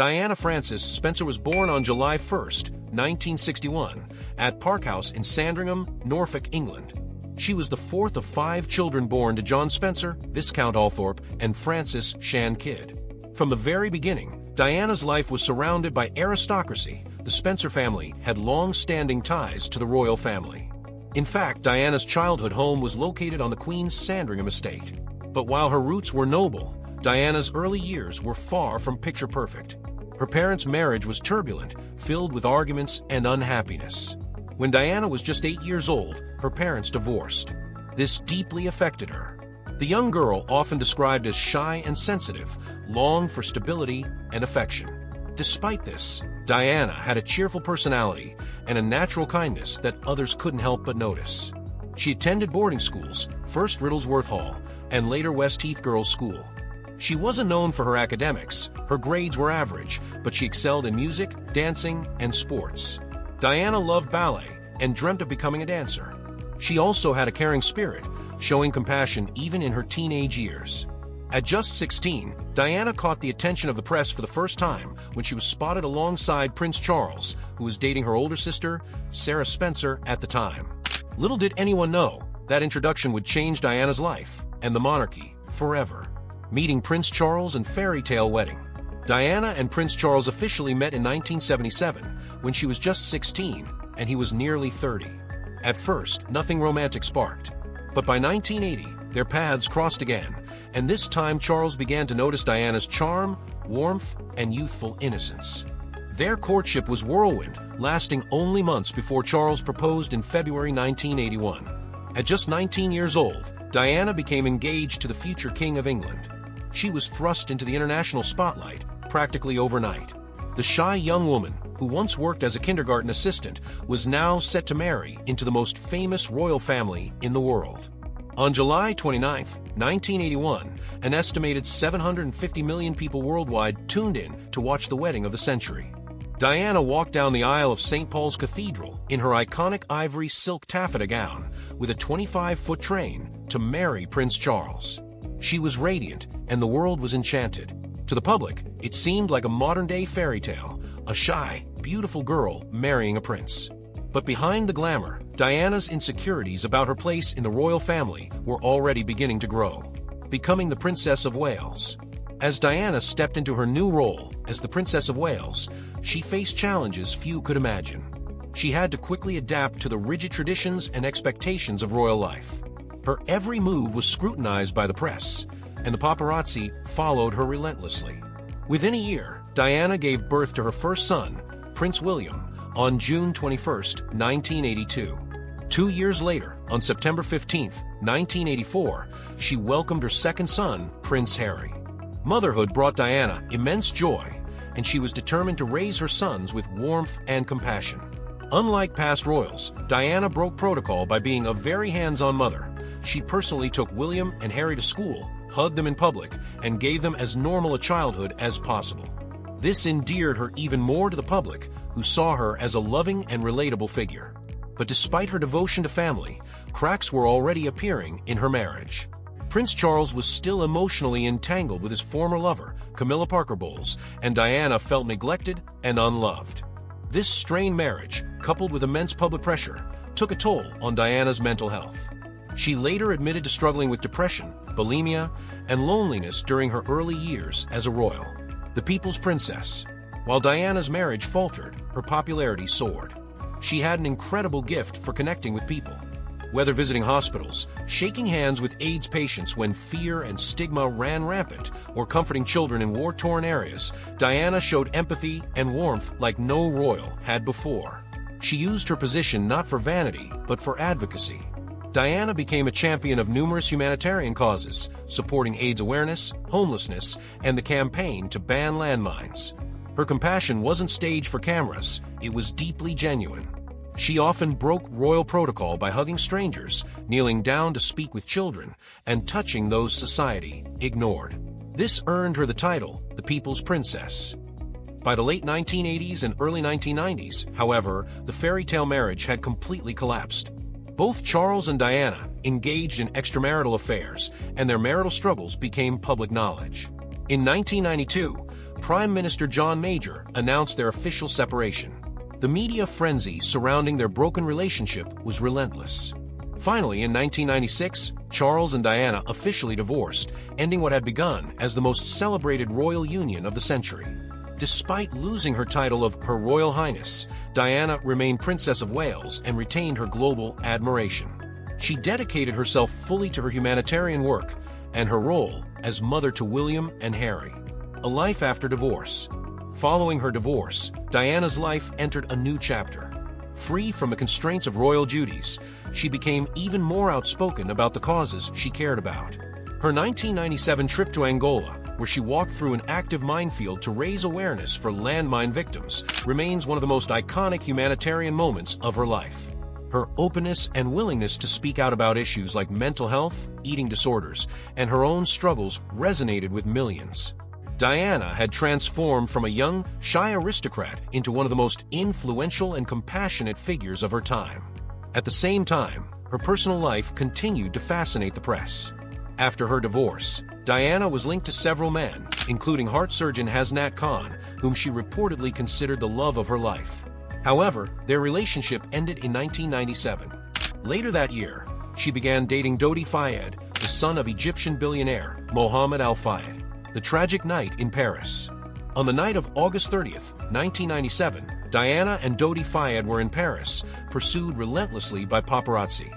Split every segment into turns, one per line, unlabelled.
Diana Frances Spencer was born on July 1st, 1961, at Park House in Sandringham, Norfolk, England. She was the fourth of 5 children born to John Spencer, Viscount Althorpe, and Frances Shan Kidd. From the very beginning, Diana's life was surrounded by aristocracy. The Spencer family had long-standing ties to the royal family. In fact, Diana's childhood home was located on the Queen's Sandringham estate. But while her roots were noble, Diana's early years were far from picture-perfect. Her parents' marriage was turbulent, filled with arguments and unhappiness. When Diana was just 8 years old, her parents divorced. This deeply affected her. The young girl, often described as shy and sensitive, longed for stability and affection. Despite this, Diana had a cheerful personality and a natural kindness that others couldn't help but notice. She attended boarding schools, first Riddlesworth Hall, and later West Heath Girls' School. She wasn't known for her academics. Her grades were average, but she excelled in music, dancing, and sports. Diana loved ballet and dreamt of becoming a dancer. She also had a caring spirit, showing compassion even in her teenage years. At just 16, Diana caught the attention of the press for the first time when she was spotted alongside Prince Charles, who was dating her older sister, Sarah Spencer, at the time. Little did anyone know that introduction would change Diana's life and the monarchy forever. Meeting Prince Charles and fairy tale wedding. Diana and Prince Charles officially met in 1977 when she was just 16 and he was nearly 30. At first, nothing romantic sparked. But by 1980, their paths crossed again, and this time Charles began to notice Diana's charm, warmth, and youthful innocence. Their courtship was whirlwind, lasting only months before Charles proposed in February 1981. At just 19 years old, Diana became engaged to the future King of England. She was thrust into the international spotlight practically overnight. The shy young woman, who once worked as a kindergarten assistant, was now set to marry into the most famous royal family in the world. On July 29, 1981, an estimated 750 million people worldwide tuned in to watch the wedding of the century. Diana walked down the aisle of St. Paul's Cathedral in her iconic ivory silk taffeta gown with a 25-foot train to marry Prince Charles. She was radiant, and the world was enchanted. To the public, it seemed like a modern-day fairy tale, a shy, beautiful girl marrying a prince. But behind the glamour, Diana's insecurities about her place in the royal family were already beginning to grow. Becoming the Princess of Wales. As Diana stepped into her new role as the Princess of Wales, she faced challenges few could imagine. She had to quickly adapt to the rigid traditions and expectations of royal life. Her every move was scrutinized by the press, and the paparazzi followed her relentlessly. Within a year, Diana gave birth to her first son, Prince William, on June 21, 1982. 2 years later, on September 15, 1984, she welcomed her second son, Prince Harry. Motherhood brought Diana immense joy, and she was determined to raise her sons with warmth and compassion. Unlike past royals, Diana broke protocol by being a very hands-on mother. She personally took William and Harry to school, hugged them in public, and gave them as normal a childhood as possible. This endeared her even more to the public, who saw her as a loving and relatable figure. But despite her devotion to family, cracks were already appearing in her marriage. Prince Charles was still emotionally entangled with his former lover, Camilla Parker Bowles, and Diana felt neglected and unloved. This strained marriage, coupled with immense public pressure, took a toll on Diana's mental health. She later admitted to struggling with depression, bulimia, and loneliness during her early years as a royal. The people's princess. While Diana's marriage faltered, her popularity soared. She had an incredible gift for connecting with people. Whether visiting hospitals, shaking hands with AIDS patients when fear and stigma ran rampant, or comforting children in war-torn areas, Diana showed empathy and warmth like no royal had before. She used her position not for vanity, but for advocacy. Diana became a champion of numerous humanitarian causes, supporting AIDS awareness, homelessness, and the campaign to ban landmines. Her compassion wasn't staged for cameras, it was deeply genuine. She often broke royal protocol by hugging strangers, kneeling down to speak with children, and touching those society ignored. This earned her the title, the People's Princess. By the late 1980s and early 1990s, however, the fairy tale marriage had completely collapsed. Both Charles and Diana engaged in extramarital affairs, and their marital struggles became public knowledge. In 1992, Prime Minister John Major announced their official separation. The media frenzy surrounding their broken relationship was relentless. Finally, in 1996, Charles and Diana officially divorced, ending what had begun as the most celebrated royal union of the century. Despite losing her title of Her Royal Highness, Diana remained Princess of Wales and retained her global admiration. She dedicated herself fully to her humanitarian work and her role as mother to William and Harry. A life after divorce. Following her divorce, Diana's life entered a new chapter. Free from the constraints of royal duties, she became even more outspoken about the causes she cared about. Her 1997 trip to Angola, where she walked through an active minefield to raise awareness for landmine victims, remains one of the most iconic humanitarian moments of her life. Her openness and willingness to speak out about issues like mental health, eating disorders, and her own struggles resonated with millions. Diana had transformed from a young, shy aristocrat into one of the most influential and compassionate figures of her time. At the same time, her personal life continued to fascinate the press. After her divorce, Diana was linked to several men, including heart surgeon Hasnat Khan, whom she reportedly considered the love of her life. However, their relationship ended in 1997. Later that year, she began dating Dodi Fayed, the son of Egyptian billionaire Mohammed Al Fayed. The tragic night in Paris. On the night of August 30th, 1997, Diana and Dodi Fayed were in Paris, pursued relentlessly by paparazzi.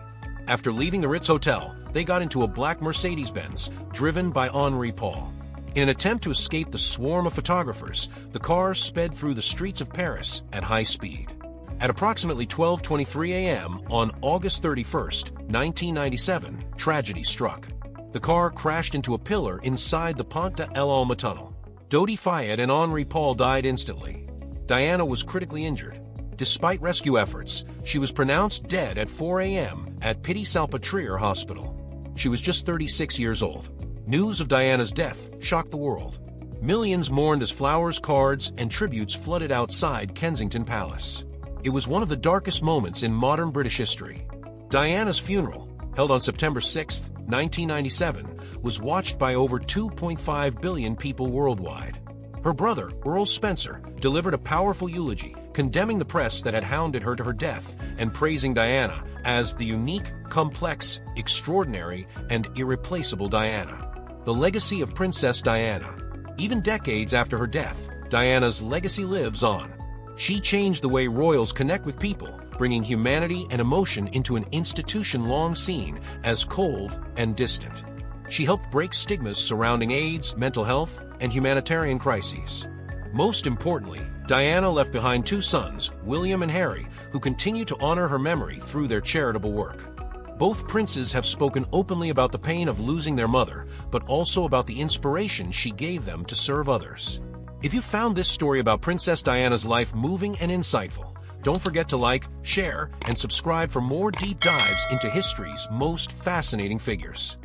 After leaving the Ritz Hotel, they got into a black Mercedes-Benz, driven by Henri Paul. In an attempt to escape the swarm of photographers, the car sped through the streets of Paris at high speed. At approximately 12:23 a.m. on August 31st, 1997, tragedy struck. The car crashed into a pillar inside the Pont de l'Alma tunnel. Dodi Fayed and Henri Paul died instantly. Diana was critically injured. Despite rescue efforts, she was pronounced dead at 4 a.m. at Piti-Salpêtrière Hospital. She was just 36 years old. News of Diana's death shocked the world. Millions mourned as flowers, cards, and tributes flooded outside Kensington Palace. It was one of the darkest moments in modern British history. Diana's funeral, held on September 6, 1997, was watched by over 2.5 billion people worldwide. Her brother, Earl Spencer, delivered a powerful eulogy, condemning the press that had hounded her to her death and praising Diana as the unique, complex, extraordinary, and irreplaceable Diana. The legacy of Princess Diana. Even decades after her death, Diana's legacy lives on. She changed the way royals connect with people, bringing humanity and emotion into an institution long seen as cold and distant. She helped break stigmas surrounding AIDS, mental health, and humanitarian crises. Most importantly, Diana left behind two sons, William and Harry, who continue to honor her memory through their charitable work. Both princes have spoken openly about the pain of losing their mother, but also about the inspiration she gave them to serve others. If you found this story about Princess Diana's life moving and insightful, don't forget to like, share, and subscribe for more deep dives into history's most fascinating figures.